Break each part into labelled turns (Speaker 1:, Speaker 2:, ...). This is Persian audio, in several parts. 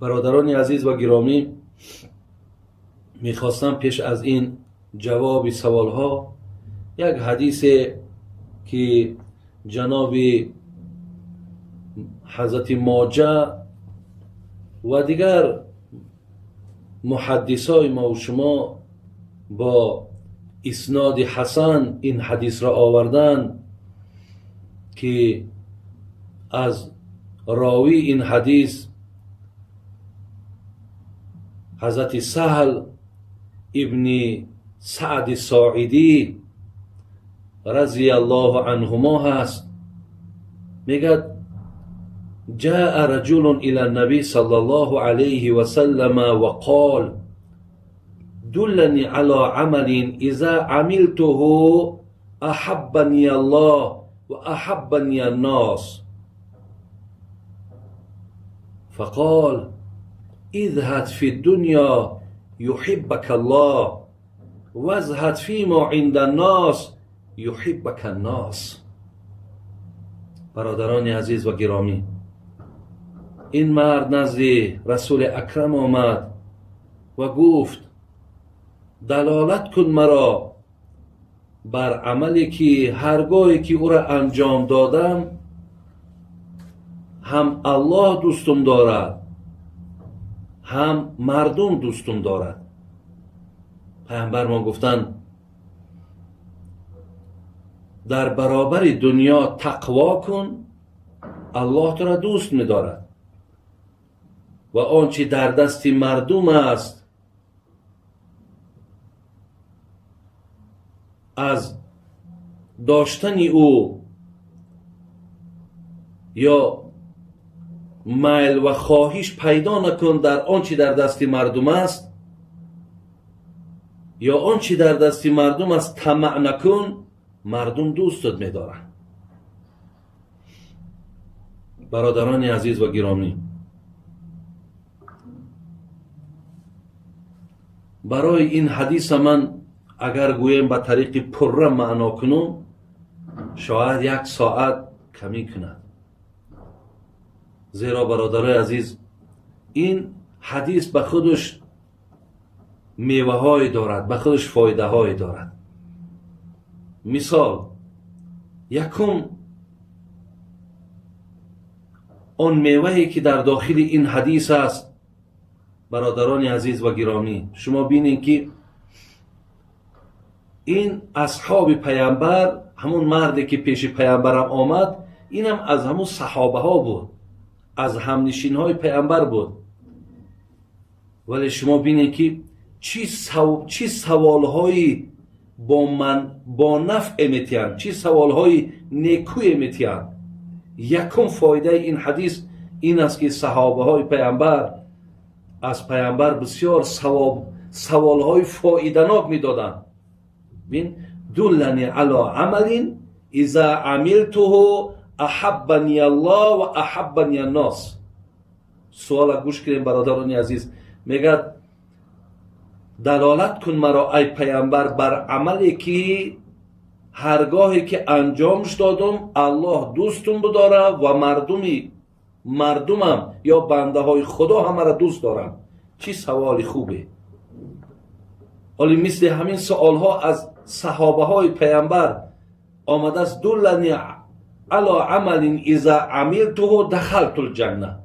Speaker 1: برادران عزیز و گرامی، میخواستم پیش از این جواب سوال ها یک حدیث که جناب حضرت ماجه و دیگر محدثای ما و شما با اسناد حسن این حدیث را آوردن که از راوی این حدیث حضرت سهل ابن سعد ساعدی رضی الله عنهما هست. میگه جاء رجل الى النبي صلى الله عليه وسلم وقال دلني على عمل اذا عملته احبني الله واحبني الناس فقال اذهب في الدنيا يحبك الله وازهد فيما عند الناس يحبك الناس. برادران عزیز و گرامی، این مرد نزد رسول اکرم آمد و گفت دلالت کن مرا بر عملی که هرگاهی که او را انجام دادم هم الله دوستم دارد هم مردم دوستم دارد. پیامبر ما گفتند در برابر دنیا تقوا کن، الله تو را دوست می دارد، و آنچه در دست مردم است از داشتن او یا میل و خواهش پیدا نکن در آنچه در دست مردم است، یا آنچه در دست مردم است طمع نکن، مردم دوستت می‌دارن. برادران عزیز و گرامی، برای این حدیث من اگر گویم به طریق پره معنا کنم شاید 1 ساعت کمی کند، زیرا برادرای عزیز این حدیث به خودش میوه های دارد، به خودش فایده های دارد. مثال یکم آن میوهی که در داخل این حدیث است برادران عزیز و گرامی، شما بینید که این اصحاب پیامبر، همون مردی که پیش پیامبرم آمد، اینم از همون صحابه ها بود، از همنشین های پیامبر بود. ولی شما بینید که چی سوال های با نفع میتیان، چی سوال های نیکوی میتیان. یکم فایده این حدیث این است که صحابه های پیامبر از پیامبر بسیار سوال های فایده‌ناک میدادن. بین دلنی علی عمل اذا عملته احبنی الله و احبنی الناس. سوال گوش کنید برادران عزیز، میگه دلالت کن مرا ای پیامبر بر عملی که هرگاهی که انجامش دادم الله دوستم بداره و مردمم یا بنده های خدا همه را دوست دارن. چی سوال خوبه. ولی مثل همین سوال ها از صحابه های پیامبر آمده است دلنی علی عمل اذا عملته دخلت الجنه.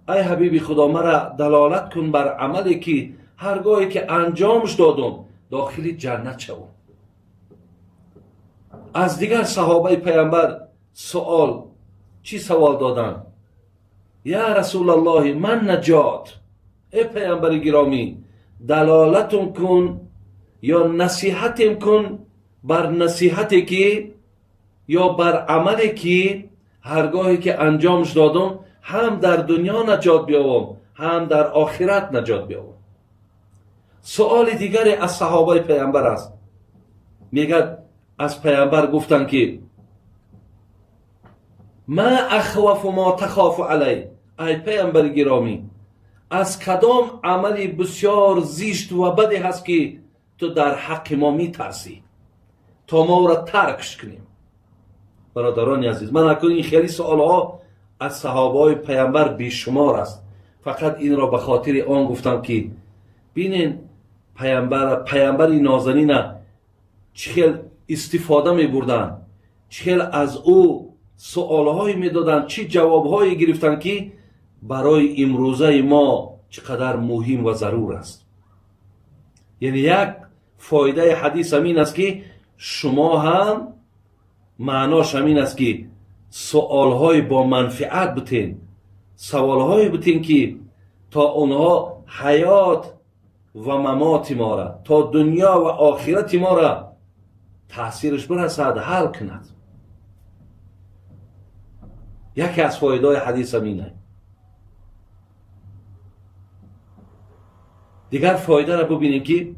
Speaker 1: ای حبیب خدا مرا دلالت کن بر عملی که هرگاهی که انجامش دادم داخل جنت شوم. از دیگر صحابه پیامبر چی سوال دادن؟ یا رسول الله من نجات، ای پیامبر گرامی دلالتم کن یا نصیحتم کن بر نصیحتی که یا بر عملی که هرگاهی که انجامش دادم هم در دنیا نجات بیابم هم در آخرت نجات بیابم. سوال دیگری از صحابه پیامبر است. میگه از پیامبر گفتن که ما اخوف ما تخاف علی، ای پیامبر گرامی از کدام عملی بسیار زیشت و بدی هست که تو در حق ما میترسی تا ما را ترکش کنیم. برادران عزیز، من اکنون این خیلی سوال ها از صحابه پیامبر بیشمار است. فقط این را به خاطر آن گفتم که بینین پیامبر نازنین چه استفاده می بردن، چه از او سوالهایی می دادن، چه جوابهایی گرفتن که برای امروزه ما چقدر مهم و ضرور است. یعنی یک فایده حدیث همین است که شما هم معناش همین است که سوالهای با منفعت بتین، سوالهایی بتین که تا اونها حیات و ممات ما را، تا دنیا و آخرت ما را تأثیرش برسد، حل کند. یکی از فایده حدیث همینه. دیگر فایده را ببینیم که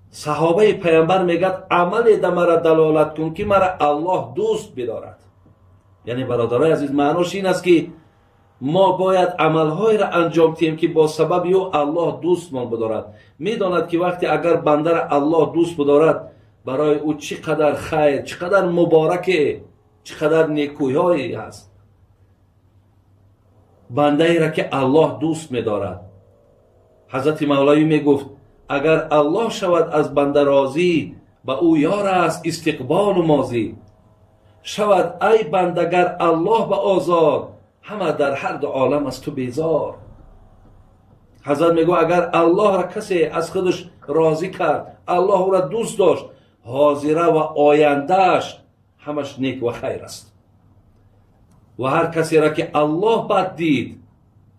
Speaker 1: صحابه پیامبر میگد عمل ده مرا دلالت کن که مرا الله دوست بدارد. یعنی برادرای عزیز، معناش این است که ما باید عملهای را انجام دهیم که با سبب او الله دوست من بدارد. میداند که وقتی اگر بنده را الله دوست بدارد برای او چقدر خیر، چقدر مبارکه، چقدر نیکویی هست. بنده ای را که الله دوست میدارد. حضرت مولوی میگفت اگر الله شود از بنده راضی، به او یار است استقبال و ماضی. شود ای بندگر الله به آزار، همه در هر دو عالم از تو بیزار. حضرت میگو اگر الله را کسی از خودش راضی کرد، الله او را دوست داشت، حاضره و آیندهش همش نیک و خیر است. و هر کسی را که الله بد دید،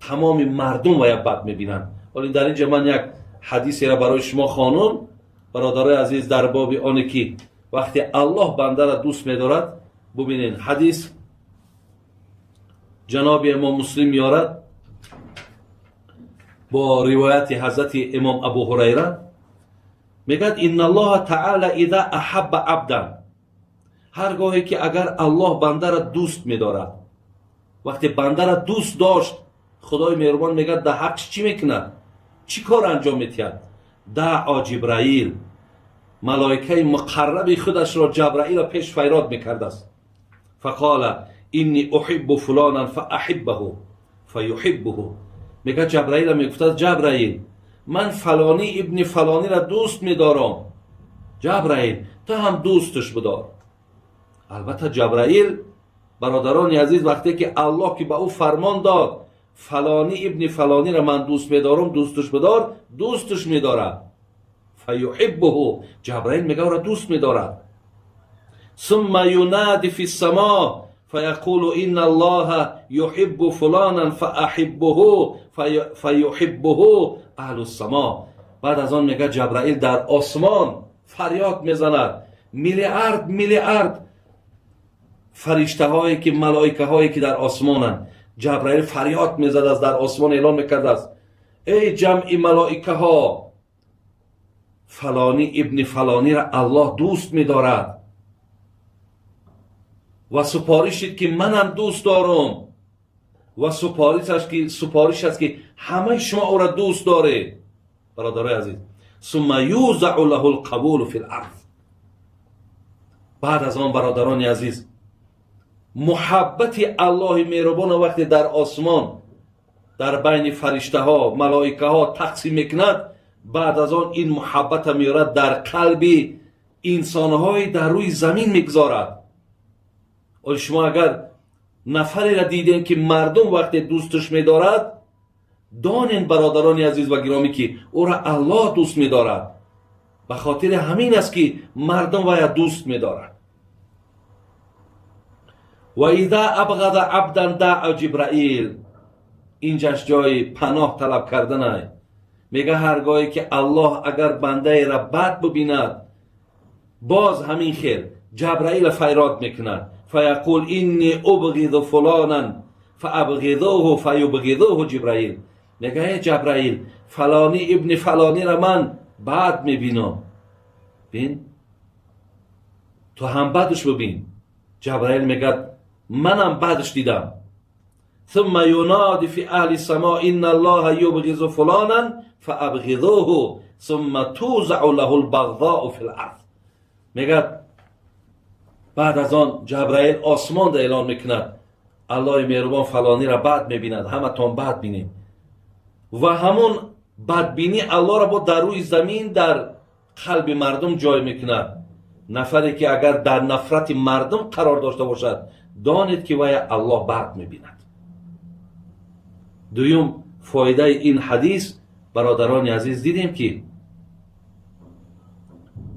Speaker 1: تمام مردم وی بد میبینند. ولی در اینجا من یک حدیثی را برای شما خوانم برادرای عزیز، در باب آنه که وقتی الله بنده را دوست می‌دارد. ببینین حدیث جناب امام مسلم میارد با روایت حضرت امام ابو هریره، میگد ان الله تعالی اذا احب عبدا، هرگاهی که اگر الله بنده را دوست می‌دارد، وقتی بنده را دوست داشت، خدای مهربان میگد در حقش چی میکند، چی کار انجام میتید؟ دعا جبرائیل، ملائکه مقرب خودش را جبرائیل را پیش فیراد میکرد است. فقال اینی احب فلانا فاحبه فیحبه. میگه جبرائیل میگفتد جبرائیل من فلانی ابن فلانی را دوست میدارم، جبرائیل تو هم دوستش بدار. البته جبرائیل برادران عزیز وقتی که الله که به او فرمان داد فلانی ابن فلانی را من دوست میدارم، دوستش بدار، دوستش میدارد. فیحبه، جبرائیل میگه او را دوست میدارد. ثم ینادی فی السماء فیقول ان الله یحب فلانا فاحبه فیحبه اهل السماء. بعد از آن میگه جبرائیل در آسمان فریاد میزند، میلیارد فرشته هایی که ملائکه هایی که در آسمانند، جبرائیل فریاد میزد از در آسمان اعلان میکرد است ای جمع ملائکه ها، فلانی ابن فلانی را الله دوست میدارد و سپارشید که منم دوست دارم و سپارش است که همه شما او را دوست داره. برادرای عزیز، ثم یوزع له القبول فی الارض. بعد از آن برادران عزیز محبت الله مهربان وقتی در آسمان در بین فرشته ها ملائکه ها تقسیم میکند، بعد از آن این محبت میارد در قلب انسان های در روی زمین میگذارد. و شما اگر نفری را دیدین که مردم وقتی دوستش میدارد، دانین برادران عزیز و گرامی که او را الله دوست میدارد. به خاطر همین است که مردم وی دوست میدارد. و اذا ابغض عبدا دعا جبرائیل، اینجاش جای پناه طلب کردنه. میگه هرگاهی که الله اگر بنده را بد ببیند، باز همین خیر جبرائیل فریاد میکند، فیقول اینی ابغض فلانا فابغضوه فیبغضوه جبرائیل. میگه جبرائیل فلانی ابن فلانی را من بد میبینم، بین تو هم بدش ببین. جبرائیل میگه منم بعدش دیدم. ثم ینادی فی اهل السماء ان الله یبغض فلانا فابغضوه ثم توزع له البغضاء فی الارض. میگه بعد از آن جبرائیل آسمان را اعلان میکند الله مهربان فلانی را بد میبیند، همه تان بد بینیم و همون بدبینی الله را با در روی زمین در قلب مردم جای میکند. نفری که اگر در نفرت مردم قرار داشته باشد دانید که وی الله بد میبیند. دویم فایده این حدیث برادران عزیز دیدیم که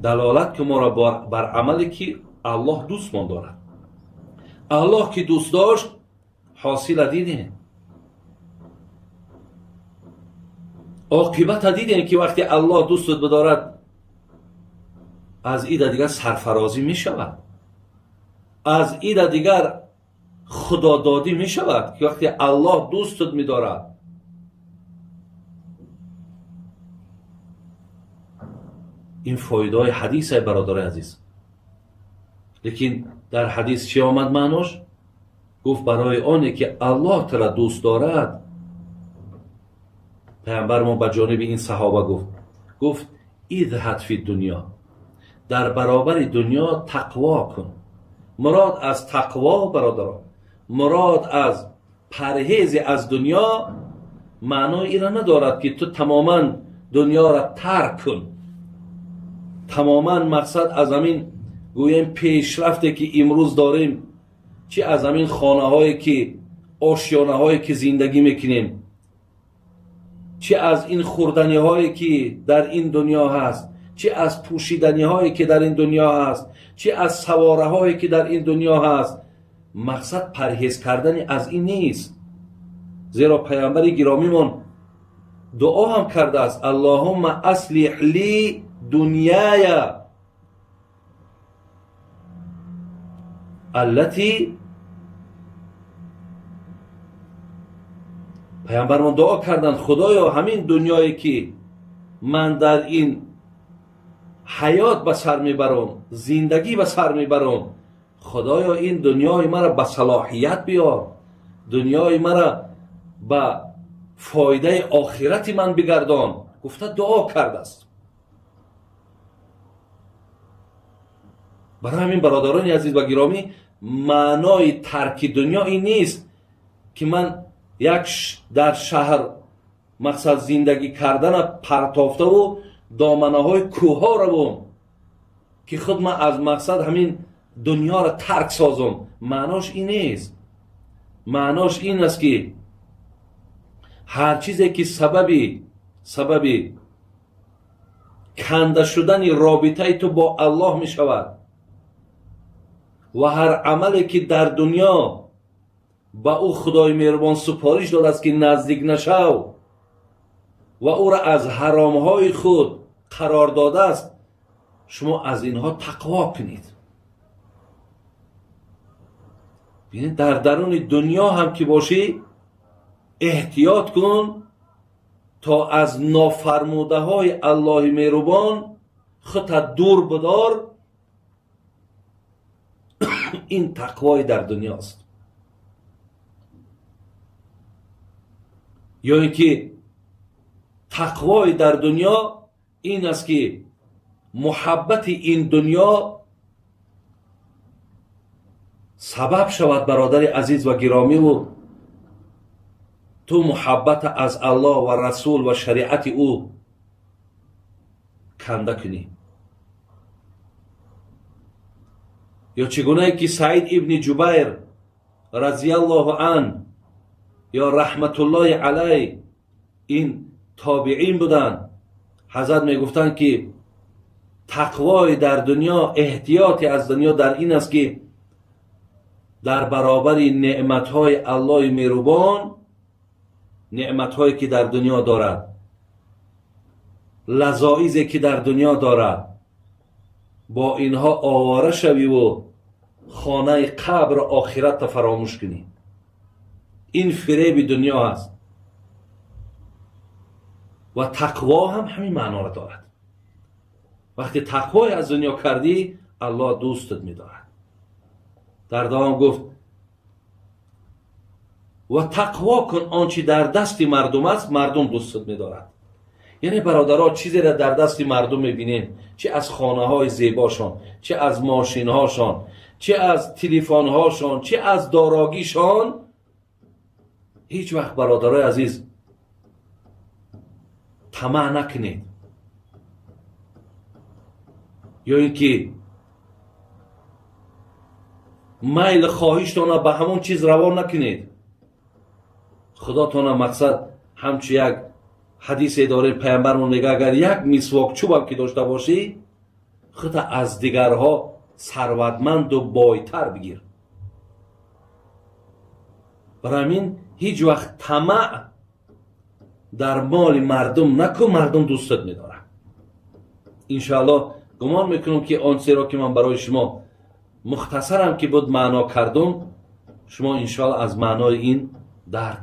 Speaker 1: دلالت که ما را بر عملی که الله دوست من دارد. الله که دوست داشت حاصل دیدیم، عاقبت دیدیم که وقتی الله دوست بدارد از این دیگر سرفرازی می شود، از این دیگر خدادادی می شود که وقتی الله دوست می دارد. این فایده حدیث های برادر عزیز. لیکن در حدیث چی آمد معناش؟ گفت برای آنی که الله ترا دوست دارد، پیامبرمون به جانب این صحابه گفت اذهب فی دنیا، در برابر دنیا تقوا کن. مراد از تقوا برادران، مراد از پرهیز از دنیا معنای این را ندارد که تو تماما دنیا را ترک کن. تماما مقصد از همین گویم پیشرفته که امروز داریم، چه از همین خانه هایی که آشیانه هایی که زندگی میکنیم، چه از این خوردنی هایی که در این دنیا هست، چه از پوشیدنی هایی که در این دنیا هست، چه از سواره هایی که در این دنیا هست، مقصد پرهیز کردن از این نیست. زیرا پیامبر گرامیمون دعا هم کرده است اللهم اصلح لی دنیای التي، پیامبرمون دعا کردند خدایا همین دنیایی که من در این حیات به سر میبرم، زندگی به سر میبرم، خدایا این دنیای مرا به صلاحیت بیار، دنیای مرا به فایده آخرت من بگردان. گفته دعا کرده است. برای همین برادران عزیز و گرامی معنای ترک دنیا این نیست که من در شهر مقصد زندگی کردن پرتافته و دامنه های کوه ها رو که خود من از مقصد همین دنیا را ترک سازم. معناش این نیست. معناش این است که هر چیزی که سببی کنده شدن رابطه تو با الله می شود و هر عملی که در دنیا با او خدای مهربان سپارش داده است که نزدیک نشو و او را از حرامهای خود قرار داده است، شما از اینها تقوا کنید. ببینید در درون دنیا هم که باشی احتیاط کن تا از نافرموده های الله مهربان خودت دور بدار. این تقوای در دنیا است. یا اینکه تقوای در دنیا این است که محبت این دنیا سبب شود برادر عزیز و گرامی و تو محبت از الله و رسول و شریعت او کنده کنی. یا چگونه که سعید ابن جبیر رضی الله عنه یا رحمت الله علیه این تابعین بودن، حضرت می گفتن که تقوای در دنیا، احتیاطی از دنیا در این است که در برابر نعمتهای الله مهربان، نعمتهایی که در دنیا دارد، لذایزی که در دنیا دارد، با اینها آواره شوی و خانه قبر آخرت فراموش کنی. این فریب دنیا است و تقوا هم همین معنا را دارد. وقتی تقوای از دنیا کردی الله دوستت می دارد. در دوام گفت و تقوا کن آنچه در دست مردم است، مردم دوستت می دارد. یعنی برادرها چیزی را در دست مردم می بینیم، چه از خانه های زیباشان، چه از ماشین هاشان، چه از تلفن هاشان، چه از داراگیشان، هیچ وقت برادرای عزیز طمع نکنید، یا اینکه میل خواهشتان به همون چیز روان نکنید. خداتان مقصد همچون یک حدیث داره، پیامبرمون میگه اگر یک مسواک چوب هم که داشته باشی، خودت از دیگرها ثروتمند و بایتر بگیر. برای همین هیچ وقت طمع در مال مردم نکن، مردم دوستت میداره. انشاءالله گمان میکنم که آن سه را که من برای شما مختصرم که بود معنا کردم، شما انشاءالله از معنای این درک